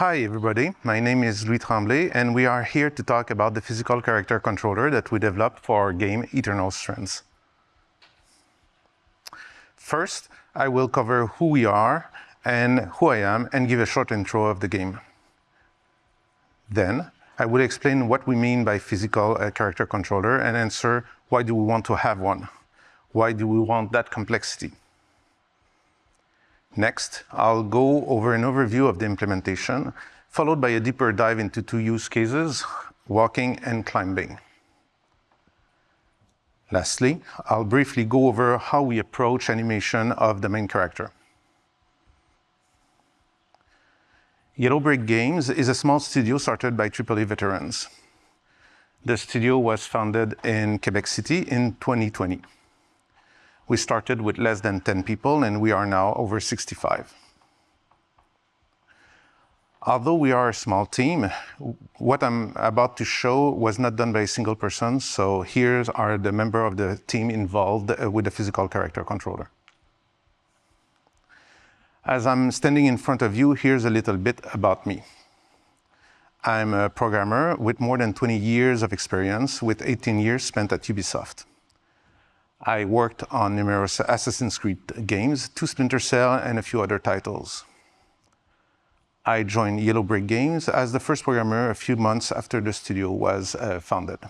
Hi everybody, my name is Louis Tremblay and we are here to talk about the physical character controller that we developed for our game Eternal Strands. First, I will cover who we are and who I am and give a short intro of the game. Then, I will explain what we mean by physical character controller and answer why do we want to have one? Why do we want that complexity? Next, I'll go over an overview of the implementation, followed by a deeper dive into two use cases, walking and climbing. Lastly, I'll briefly go over how we approach animation of the main character. Yellow Brick Games is a small studio started by AAA veterans. The studio was founded in Quebec City in 2020. We started with less than 10 people and we are now over 65. Although we are a small team, what I'm about to show was not done by a single person, so here are the members of the team involved with the physical character controller. As I'm standing in front of you, here's a little bit about me. I'm a programmer with more than 20 years of experience, with 18 years spent at Ubisoft. I worked on numerous Assassin's Creed games, 2 Splinter Cell, and a few other titles. I joined Yellow Brick Games as the first programmer a few months after the studio was founded.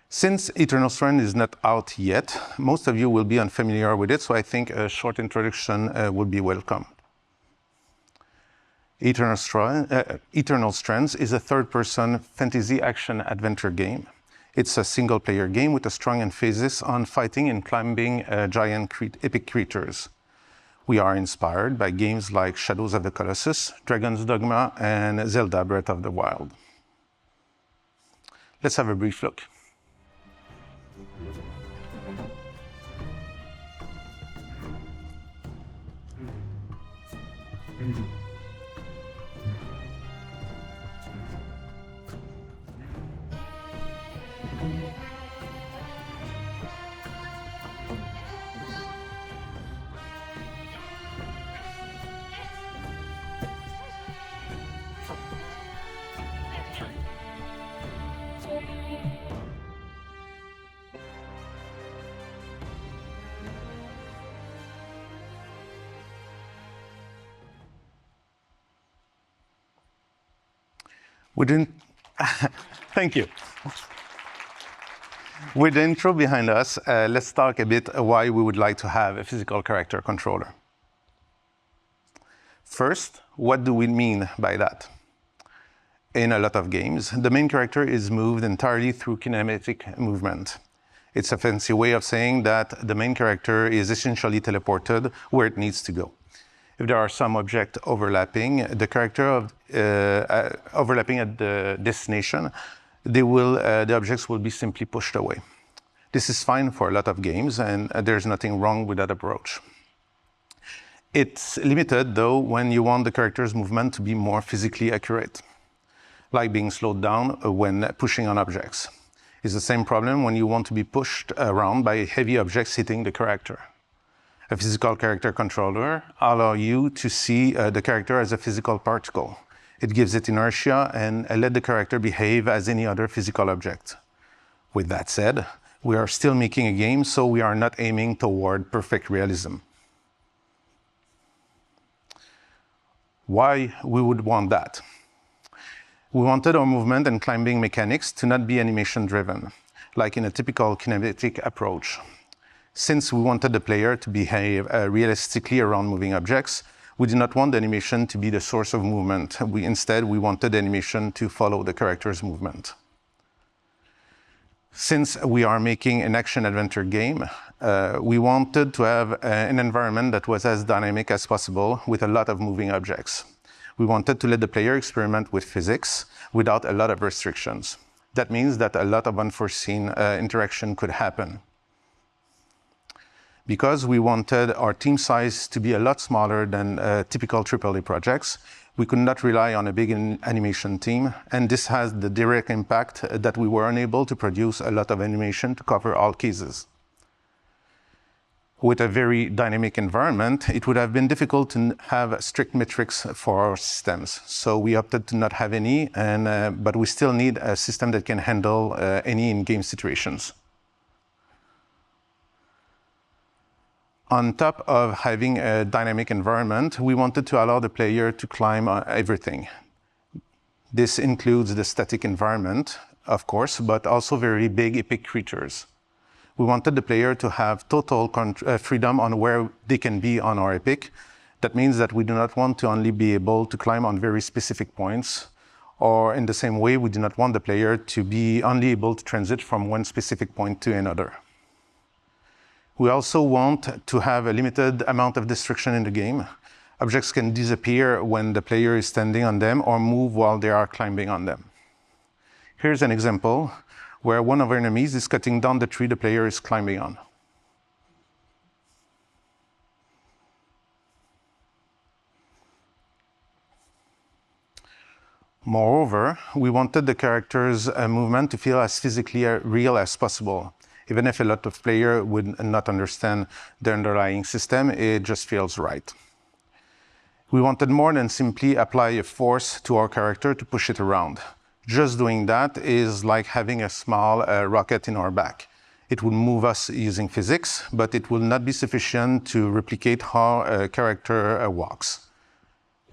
Since Eternal Strands is not out yet, most of you will be unfamiliar with it, so I think a short introduction would be welcome. Eternal Strands is a third-person fantasy action-adventure game. It's a single-player game with a strong emphasis on fighting and climbing giant epic creatures. We are inspired by games like Shadows of the Colossus, Dragon's Dogma, and Zelda Breath of the Wild. Let's have a brief look. Thank you. With the intro behind us, let's talk a bit why we would like to have a physical character controller. First, what do we mean by that? In a lot of games, the main character is moved entirely through kinematic movement. It's a fancy way of saying that the main character is essentially teleported where it needs to go. If there are some objects overlapping, overlapping at the destination, the objects will be simply pushed away. This is fine for a lot of games, and there's nothing wrong with that approach. It's limited, though, when you want the character's movement to be more physically accurate, like being slowed down when pushing on objects. It's the same problem when you want to be pushed around by heavy objects hitting the character. A physical character controller allows you to see the character as a physical particle. It gives it inertia and let the character behave as any other physical object. With that said, we are still making a game, so we are not aiming toward perfect realism. Why we would want that? We wanted our movement and climbing mechanics to not be animation-driven, like in a typical kinematic approach. Since we wanted the player to behave realistically around moving objects, we did not want the animation to be the source of movement. Instead, we wanted the animation to follow the character's movement. Since we are making an action-adventure game, we wanted to have an environment that was as dynamic as possible with a lot of moving objects. We wanted to let the player experiment with physics without a lot of restrictions. That means that a lot of unforeseen interaction could happen. Because we wanted our team size to be a lot smaller than typical AAA projects, we could not rely on a big animation team, and this has the direct impact that we were unable to produce a lot of animation to cover all cases. with a very dynamic environment, it would have been difficult to have strict metrics for our systems. So we opted to not have any, but we still need a system that can handle any in-game situations. On top of having a dynamic environment, we wanted to allow the player to climb everything. This includes the static environment, of course, but also very big epic creatures. We wanted the player to have total freedom on where they can be on our epic. That means that we do not want to only be able to climb on very specific points, or in the same way, we do not want the player to be only able to transit from one specific point to another. We also want to have a limited amount of destruction in the game. Objects can disappear when the player is standing on them or move while they are climbing on them. Here's an example where one of our enemies is cutting down the tree the player is climbing on. Moreover, we wanted the character's movement to feel as physically real as possible. Even if a lot of players would not understand the underlying system, it just feels right. We wanted more than simply apply a force to our character to push it around. Just doing that is like having a small rocket in our back. It will move us using physics, but it will not be sufficient to replicate how a character walks.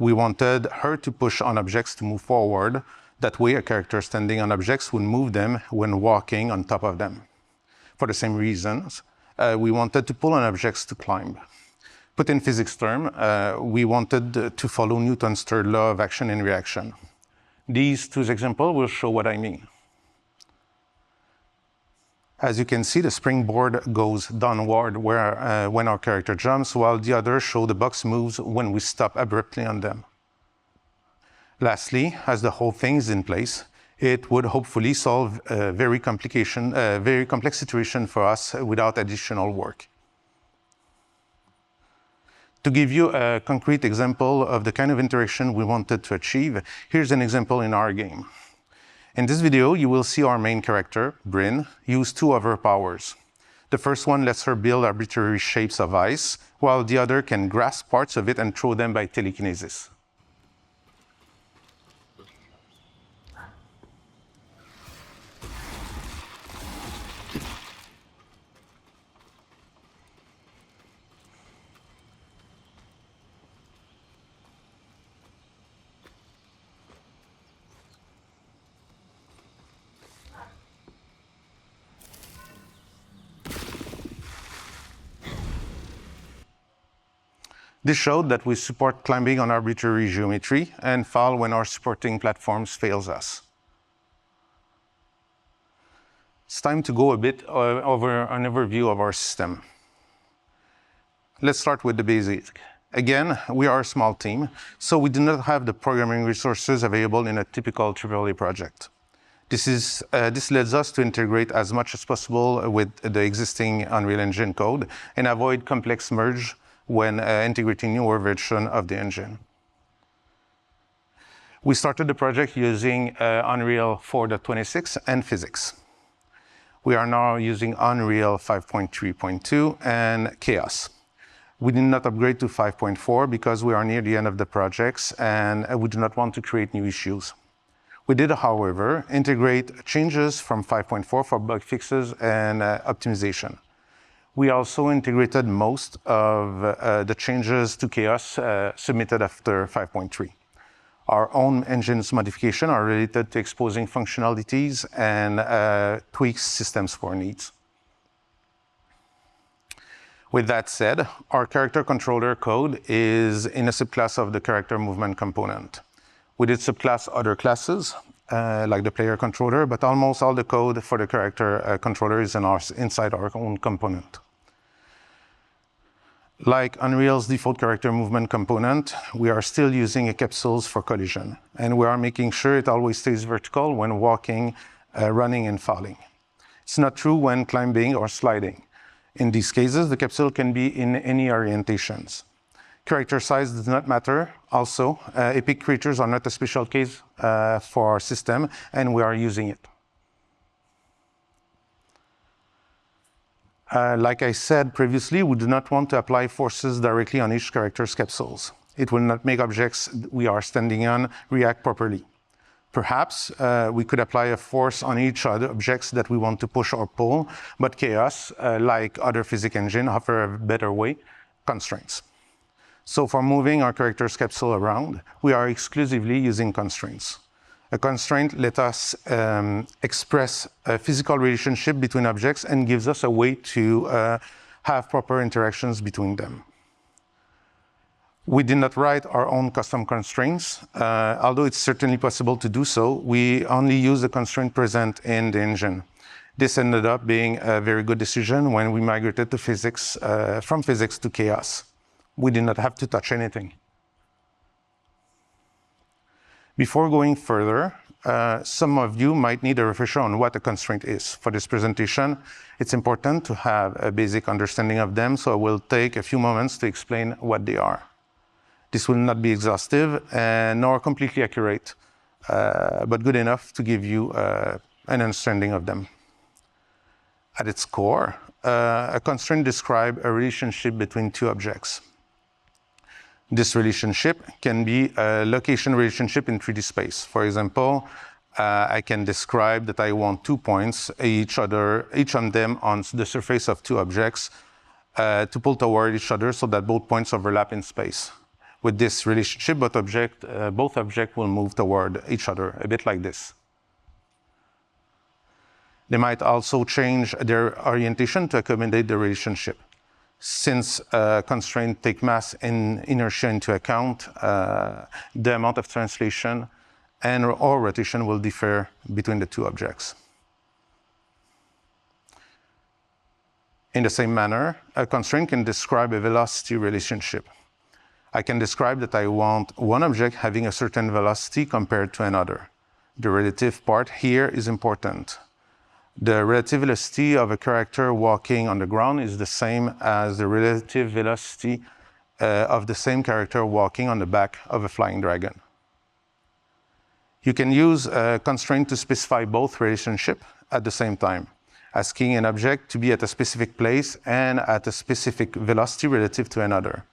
We wanted her to push on objects to move forward. That way, a character standing on objects would move them when walking on top of them. For the same reasons, we wanted to pull on objects to climb. Put in physics terms, we wanted to follow Newton's third law of action and reaction. These two examples will show what I mean. As you can see, the springboard goes downward when our character jumps, while the others show the box moves when we stop abruptly on them. Lastly, as the whole thing is in place, it would hopefully solve a very complex situation for us without additional work. To give you a concrete example of the kind of interaction we wanted to achieve, here's an example in our game. In this video, you will see our main character, Bryn, use two of her powers. The first one lets her build arbitrary shapes of ice, while the other can grasp parts of it and throw them by telekinesis. This showed that we support climbing on arbitrary geometry and fall when our supporting platforms fails us. It's time to go a bit over an overview of our system. Let's start with the basics. Again, we are a small team, so we do not have the programming resources available in a typical AAA project. This leads us to integrate as much as possible with the existing Unreal Engine code and avoid complex merge when integrating newer version of the engine. We started the project using Unreal 4.26 and physics. We are now using Unreal 5.3.2 and Chaos. We did not upgrade to 5.4 because we are near the end of the projects and we do not want to create new issues. We did, however, integrate changes from 5.4 for bug fixes and optimization. We also integrated most of the changes to Chaos submitted after 5.3. Our own engine's modifications are related to exposing functionalities and tweaks systems for needs. With that said, our character controller code is in a subclass of the character movement component. We did subclass other classes, like the player controller, but almost all the code for the character controller is inside our own component. Like Unreal's default character movement component, we are still using capsules for collision, and we are making sure it always stays vertical when walking, running, and falling. It's not true when climbing or sliding. In these cases, the capsule can be in any orientations. Character size does not matter. Also, epic creatures are not a special case for our system, and we are using it. Like I said previously, we do not want to apply forces directly on each character's capsules. It will not make objects we are standing on react properly. Perhaps we could apply a force on each other objects that we want to push or pull, but chaos, like other physics engines, offer a better way, constraints. So for moving our character's capsule around, we are exclusively using constraints. A constraint lets us express a physical relationship between objects and gives us a way to have proper interactions between them. We did not write our own custom constraints. Although it's certainly possible to do so, we only use the constraint present in the engine. This ended up being a very good decision when we migrated to physics, from physics to chaos. We did not have to touch anything. Before going further, some of you might need a refresher on what a constraint is. For this presentation, it's important to have a basic understanding of them, so I will take a few moments to explain what they are. This will not be exhaustive nor completely accurate, but good enough to give you an understanding of them. At its core, a constraint describes a relationship between two objects. This relationship can be a location relationship in 3D space. For example, I can describe that I want 2 points, each of them on the surface of two objects, to pull toward each other so that both points overlap in space. With this relationship, both objects will move toward each other, a bit like this. They might also change their orientation to accommodate the relationship. Since constraints take mass and inertia into account, the amount of translation or rotation will differ between the two objects. In the same manner, a constraint can describe a velocity relationship. I can describe that I want one object having a certain velocity compared to another. The relative part here is important. The relative velocity of a character walking on the ground is the same as the relative velocity of the same character walking on the back of a flying dragon. You can use a constraint to specify both relationships at the same time, asking an object to be at a specific place and at a specific velocity relative to another.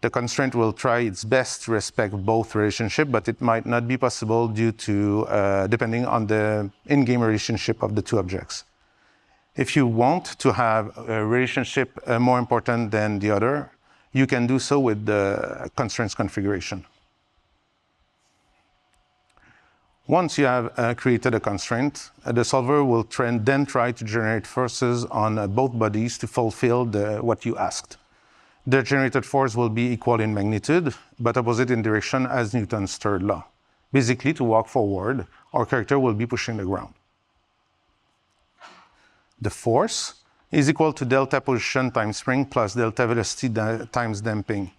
The constraint will try its best to respect both relationships, but it might not be possible due to depending on the in-game relationship of the two objects. If you want to have a relationship more important than the other, you can do so with the constraints configuration. Once you have created a constraint, the solver will then try to generate forces on both bodies to fulfill what you asked. The generated force will be equal in magnitude, but opposite in direction as Newton's third law. Basically, to walk forward, our character will be pushing the ground. The force is equal to delta position times spring plus delta velocity times damping.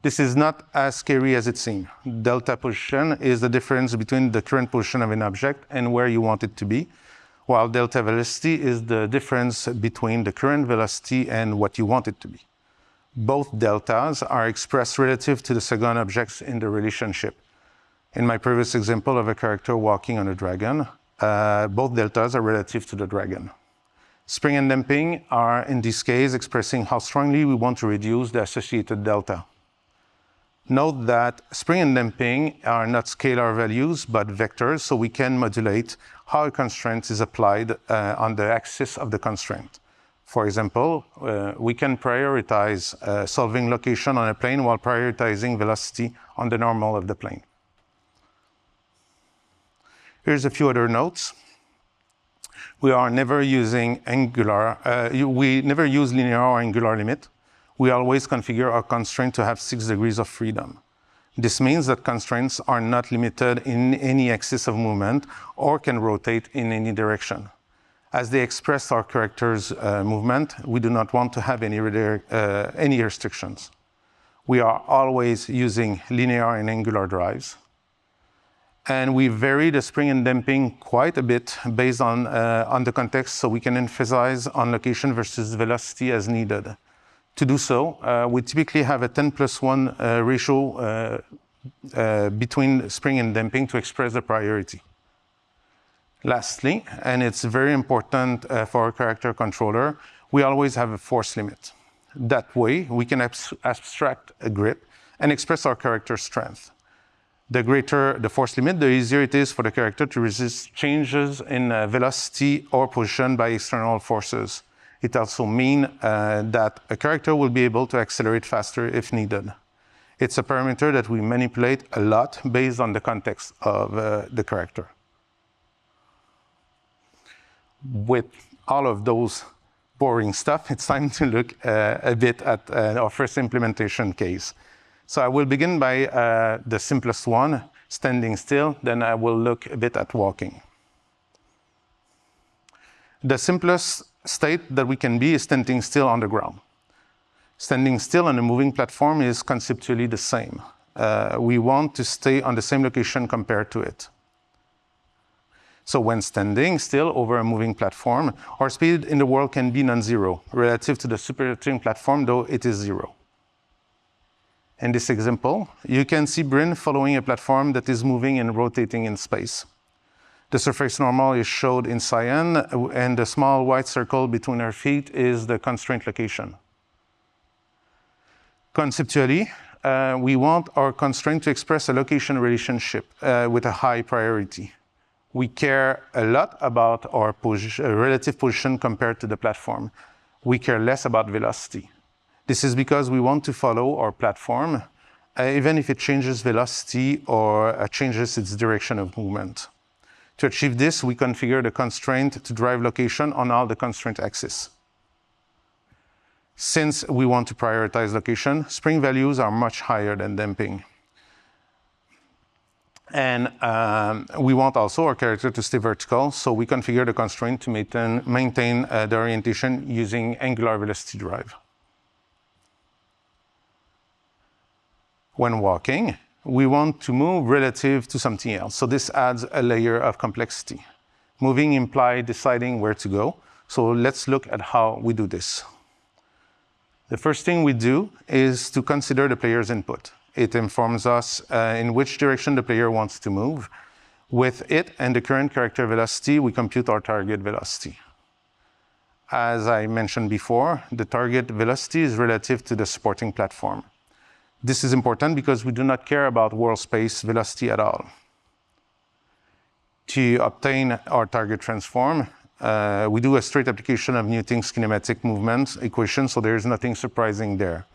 This is not as scary as it seems. Delta position is the difference between the current position of an object and where you want it to be, while delta velocity is the difference between the current velocity and what you want it to be. Both deltas are expressed relative to the second objects in the relationship. In my previous example of a character walking on a dragon, both deltas are relative to the dragon. Spring and damping are, in this case, expressing how strongly we want to reduce the associated delta. Note that spring and damping are not scalar values, but vectors, so we can modulate how a constraint is applied on the axis of the constraint. For example, we can prioritize solving location on a plane while prioritizing velocity on the normal of the plane. Here's a few other notes. We never use linear or angular limit. We always configure our constraint to have 6 degrees of freedom. This means that constraints are not limited in any axis of movement or can rotate in any direction. As they express our character's movement, we do not want to have any restrictions. We are always using linear and angular drives. And we vary the spring and damping quite a bit based on the context, so we can emphasize on location versus velocity as needed. To do so, we typically have a 10+1 ratio between spring and damping to express the priority. Lastly, and it's very important for our character controller, we always have a force limit. That way, we can abstract a grip and express our character's strength. The greater the force limit, the easier it is for the character to resist changes in velocity or position by external forces. It also means that a character will be able to accelerate faster if needed. It's a parameter that we manipulate a lot based on the context of the character. With all of those boring stuff, it's time to look a bit at our first implementation case. So I will begin by the simplest one, standing still, then I will look a bit at walking. The simplest state that we can be is standing still on the ground. Standing still on a moving platform is conceptually the same. We want to stay on the same location compared to it. So when standing still over a moving platform, our speed in the world can be non-zero, relative to the superlating platform, though it is zero. In this example, you can see Bryn following a platform that is moving and rotating in space. The surface normal is shown in cyan, and the small white circle between her feet is the constraint location. Conceptually, we want our constraint to express a location relationship with a high priority. We care a lot about our relative position compared to the platform. We care less about velocity. This is because we want to follow our platform, even if it changes velocity or changes its direction of movement. To achieve this, we configure the constraint to drive location on all the constraint axes. Since we want to prioritize location, spring values are much higher than damping. And we want also our character to stay vertical, so we configure the constraint to maintain the orientation using angular velocity drive. When walking, we want to move relative to something else, so this adds a layer of complexity. Moving implies deciding where to go, so let's look at how we do this. The first thing we do is to consider the player's input. It informs us in which direction the player wants to move. With it and the current character velocity, we compute our target velocity. As I mentioned before, the target velocity is relative to the supporting platform. This is important because we do not care about world space velocity at all. To obtain our target transform, we do a straight application of Newton's kinematic movement equation, so there is nothing surprising there.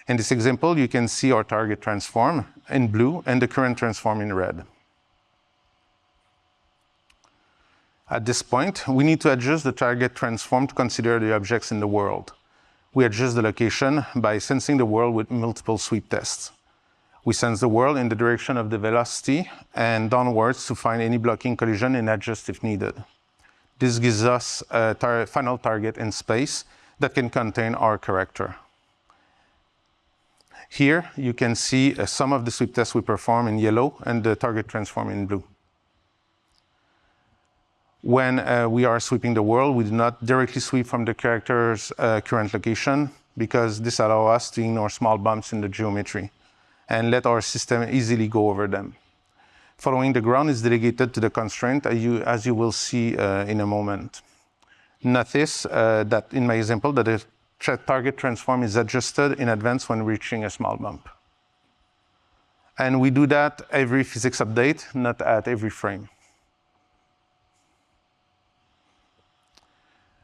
In this example, you can see our target transform in blue and the current transform in red. At this point, we need to adjust the target transform to consider the objects in the world. We adjust the location by sensing the world with multiple sweep tests. We sense the world in the direction of the velocity and downwards to find any blocking collision and adjust if needed. This gives us a final target in space that can contain our character. Here, you can see some of the sweep tests we perform in yellow and the target transform in blue. When we are sweeping the world, we do not directly sweep from the character's current location because this allows us to ignore small bumps in the geometry and let our system easily go over them. Following the ground is delegated to the constraint, as you will see in a moment. Notice that in my example that the target transform is adjusted in advance when reaching a small bump. And we do that every physics update, not at every frame.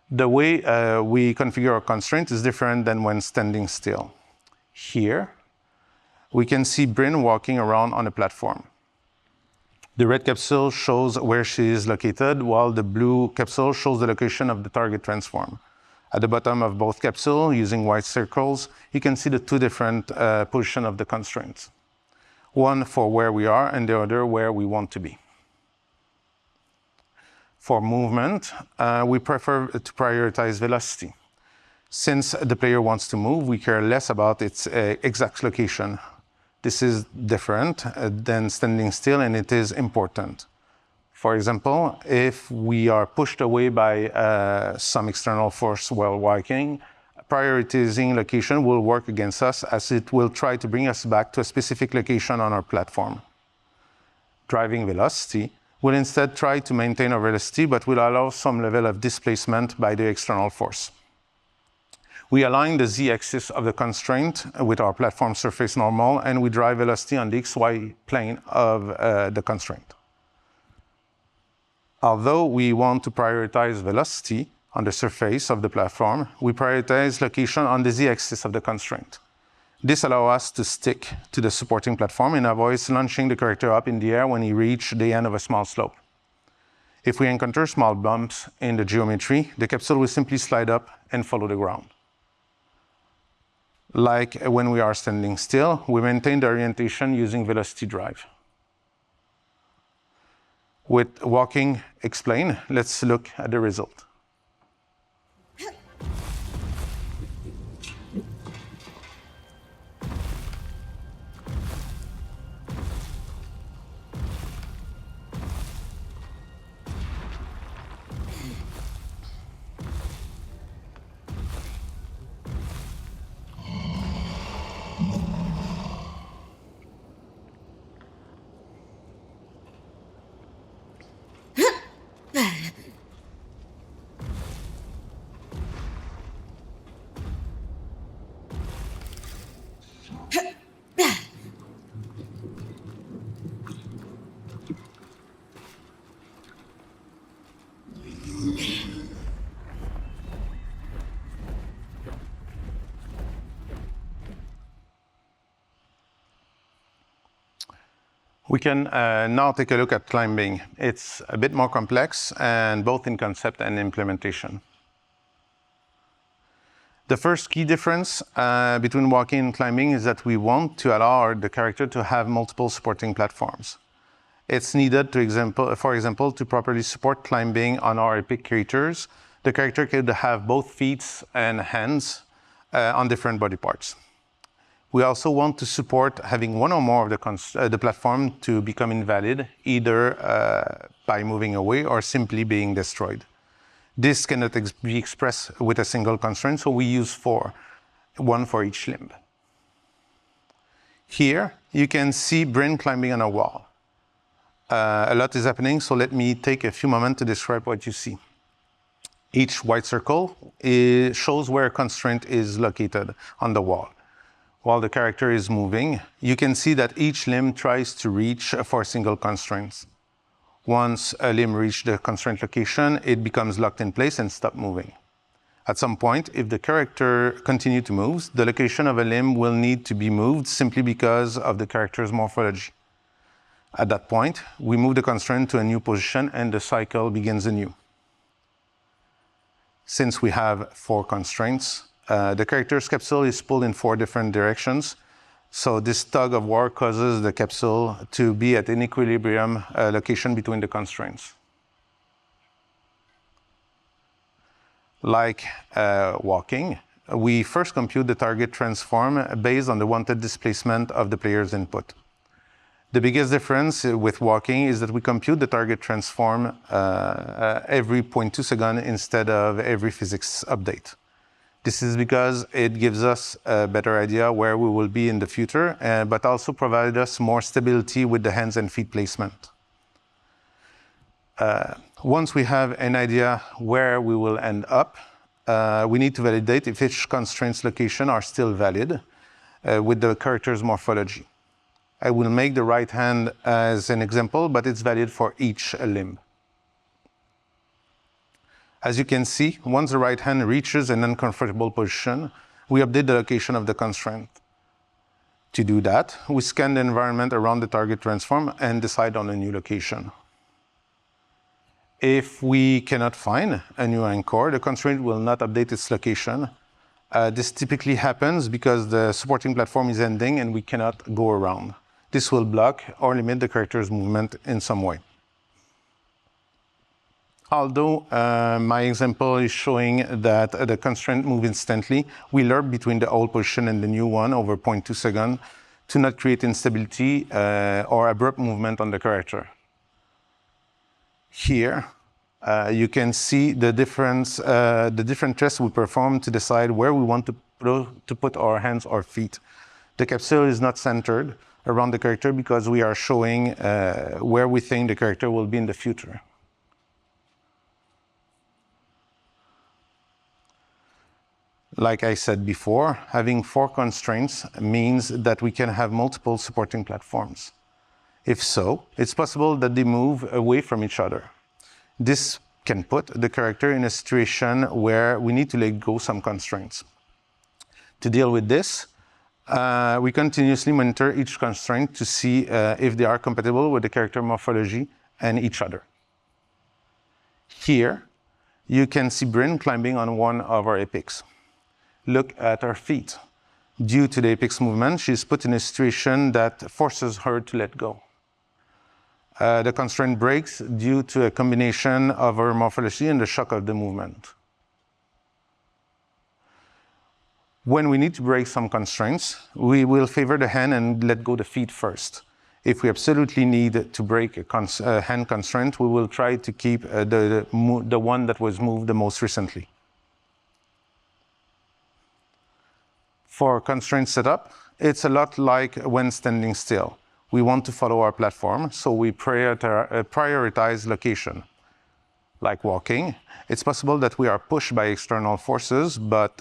The way we configure our constraint is different than when standing still. Here, we can see Bryn walking around on a platform. The red capsule shows where she is located, while the blue capsule shows the location of the target transform. At the bottom of both capsules, using white circles, you can see the two different positions of the constraints. One for where we are and the other where we want to be. For movement, we prefer to prioritize velocity. Since the player wants to move, we care less about its exact location. This is different than standing still, and it is important. For example, if we are pushed away by some external force while walking, prioritizing location will work against us as it will try to bring us back to a specific location on our platform. Driving velocity will instead try to maintain our velocity, but will allow some level of displacement by the external force. We align the z-axis of the constraint with our platform surface normal, and we drive velocity on the xy plane of the constraint. Although we want to prioritize velocity on the surface of the platform, we prioritize location on the z-axis of the constraint. This allows us to stick to the supporting platform and avoids launching the character up in the air when he reaches the end of a small slope. If we encounter small bumps in the geometry, the capsule will simply slide up and follow the ground. Like when we are standing still, we maintain the orientation using velocity drive. With walking explained, let's look at the result. We can now take a look at climbing. It's a bit more complex, and both in concept and implementation. The first key difference between walking and climbing is that we want to allow the character to have multiple supporting platforms. It's needed, for example, to properly support climbing on our epic creatures. The character could have both feet and hands on different body parts. We also want to support having one or more of the platform to become invalid, either by moving away or simply being destroyed. This cannot be expressed with a single constraint, so we use one for each limb. Here, you can see Bryn climbing on a wall. A lot is happening, so let me take a few moments to describe what you see. Each white circle shows where a constraint is located on the wall. While the character is moving, you can see that each limb tries to reach for single constraints. Once a limb reaches the constraint location, it becomes locked in place and stops moving. At some point, if the character continues to move, the location of a limb will need to be moved simply because of the character's morphology. At that point, we move the constraint to a new position and the cycle begins anew. Since we have 4 constraints, the character's capsule is pulled in 4 different directions, so this tug of war causes the capsule to be at an equilibrium location between the constraints. Like walking, we first compute the target transform based on the wanted displacement of the player's input. The biggest difference with walking is that we compute the target transform every 0.2 seconds instead of every physics update. This is because it gives us a better idea where we will be in the future, but also provides us more stability with the hands and feet placement. Once we have an idea where we will end up, we need to validate if each constraint's location are still valid with the character's morphology. I will make the right hand as an example, but it's valid for each limb. As you can see, once the right hand reaches an uncomfortable position, we update the location of the constraint. To do that, we scan the environment around the target transform and decide on a new location. If we cannot find a new anchor, the constraint will not update its location. This typically happens because the supporting platform is ending and we cannot go around. This will block or limit the character's movement in some way. Although my example is showing that the constraint moves instantly, we lerp between the old position and the new one over 0.2 seconds to not create instability or abrupt movement on the character. Here, you can see the different tests we perform to decide where we want to put our hands or feet. The capsule is not centered around the character because we are showing where we think the character will be in the future. Like I said before, having 4 constraints means that we can have multiple supporting platforms. If so, it's possible that they move away from each other. This can put the character in a situation where we need to let go some constraints. To deal with this, we continuously monitor each constraint to see if they are compatible with the character morphology and each other. Here, you can see Bryn climbing on one of our epics. Look at her feet. Due to the epic's movement, she is put in a situation that forces her to let go. The constraint breaks due to a combination of her morphology and the shock of the movement. When we need to break some constraints, we will favor the hand and let go the feet first. If we absolutely need to break a hand constraint, we will try to keep the one that was moved the most recently. For constraint setup, it's a lot like when standing still. We want to follow our platform, so we prioritize location. Like walking, it's possible that we are pushed by external forces, but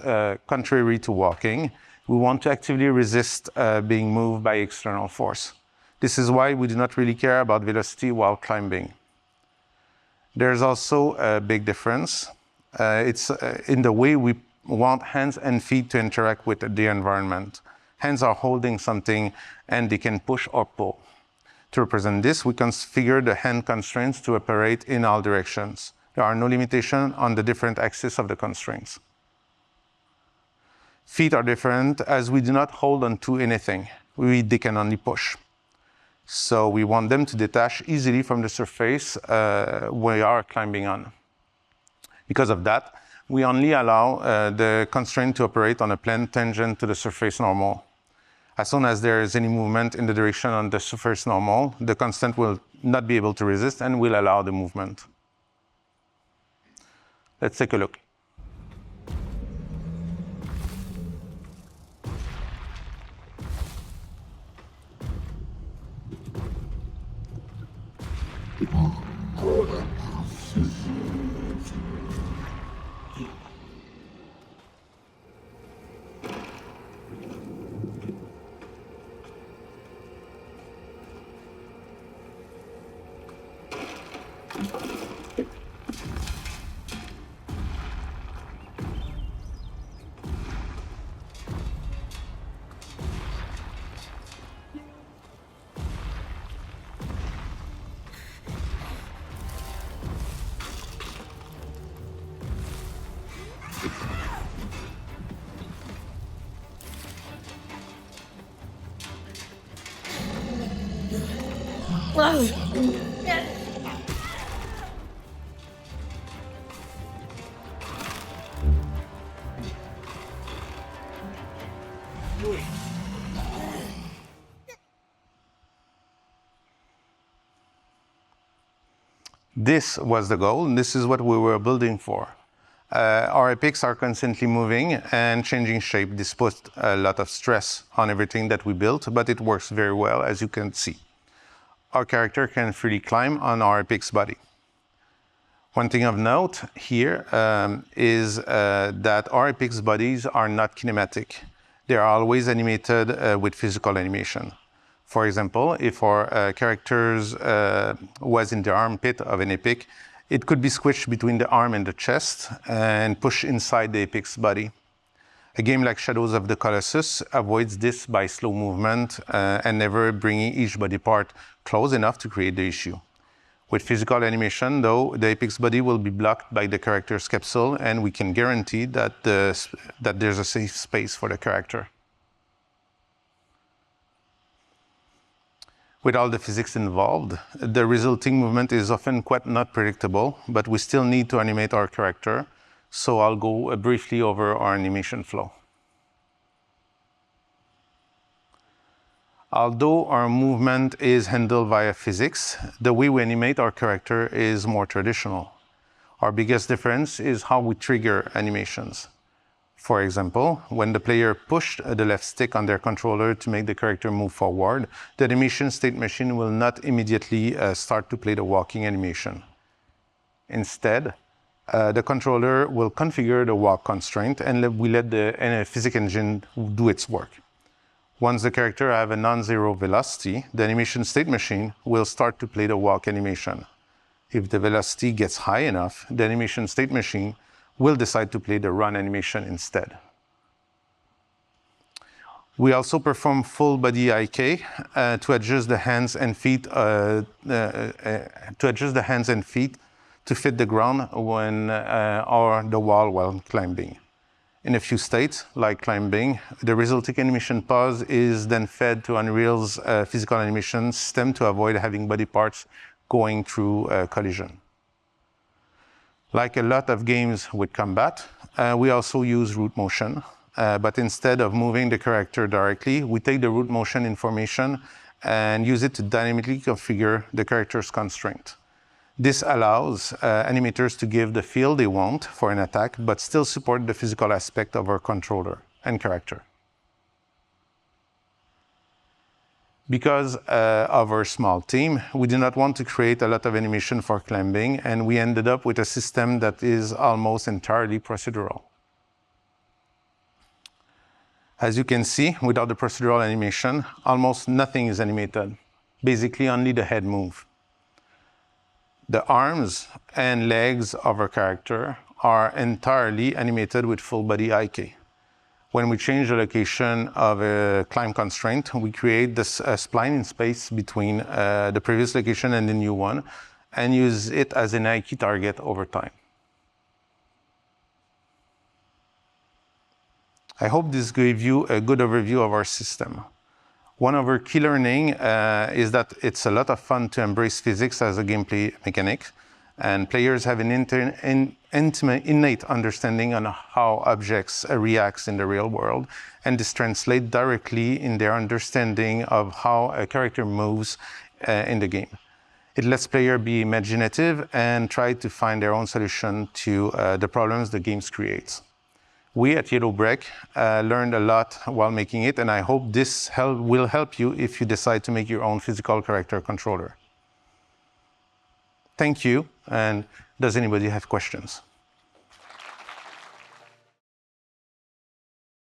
contrary to walking, we want to actively resist being moved by external force. This is why we do not really care about velocity while climbing. There's also a big difference. It's in the way we want hands and feet to interact with the environment. Hands are holding something and they can push or pull. To represent this, we configure the hand constraints to operate in all directions. There are no limitations on the different axes of the constraints. Feet are different as we do not hold onto anything. They can only push. So we want them to detach easily from the surface we are climbing on. Because of that, we only allow the constraint to operate on a plane tangent to the surface normal. As soon as there is any movement in the direction on the surface normal, the constant will not be able to resist and will allow the movement. Let's take a look. This was the goal, and this is what we were building for. Our epics are constantly moving and changing shape. This puts a lot of stress on everything that we built, but it works very well, as you can see. Our character can freely climb on our epic's body. One thing of note here is that our epic's bodies are not kinematic. They are always animated with physical animation. For example, if our characters was in the armpit of an epic, it could be squished between the arm and the chest and pushed inside the epic's body. A game like Shadows of the Colossus avoids this by slow movement and never bringing each body part close enough to create the issue. With physical animation, though, the epic's body will be blocked by the character's capsule, and we can guarantee that there's a safe space for the character. With all the physics involved, the resulting movement is often quite not predictable, but we still need to animate our character, so I'll go briefly over our animation flow. Although our movement is handled via physics, the way we animate our character is more traditional. Our biggest difference is how we trigger animations. For example, when the player pushed the left stick on their controller to make the character move forward, the animation state machine will not immediately start to play the walking animation. Instead, the controller will configure the walk constraint and we let the physics engine do its work. Once the character have a non-zero velocity, the animation state machine will start to play the walk animation. If the velocity gets high enough, the animation state machine will decide to play the run animation instead. We also perform full body IK to adjust the hands and feet to fit the ground when or the wall while climbing. In a few states, like climbing, the resulting animation pause is then fed to Unreal's physical animation system to avoid having body parts going through collision. Like a lot of games with combat, we also use root motion, but instead of moving the character directly, we take the root motion information and use it to dynamically configure the character's constraint. This allows animators to give the feel they want for an attack, but still support the physical aspect of our controller and character. Because of our small team, we do not want to create a lot of animation for climbing, and we ended up with a system that is almost entirely procedural. As you can see, without the procedural animation, almost nothing is animated. Basically, only the head move. The arms and legs of our character are entirely animated with full body IK. When we change the location of a climb constraint, we create this spline in space between the previous location and the new one, and use it as an IK target over time. I hope this gave you a good overview of our system. One of our key learning is that it's a lot of fun to embrace physics as a gameplay mechanic, and players have an innate understanding on how objects react in the real world, and this translates directly in their understanding of how a character moves in the game. It lets players be imaginative and try to find their own solution to the problems the games creates. We at Yellowbrick learned a lot while making it, and I hope this will help you if you decide to make your own physical character controller. Thank you, and does anybody have questions?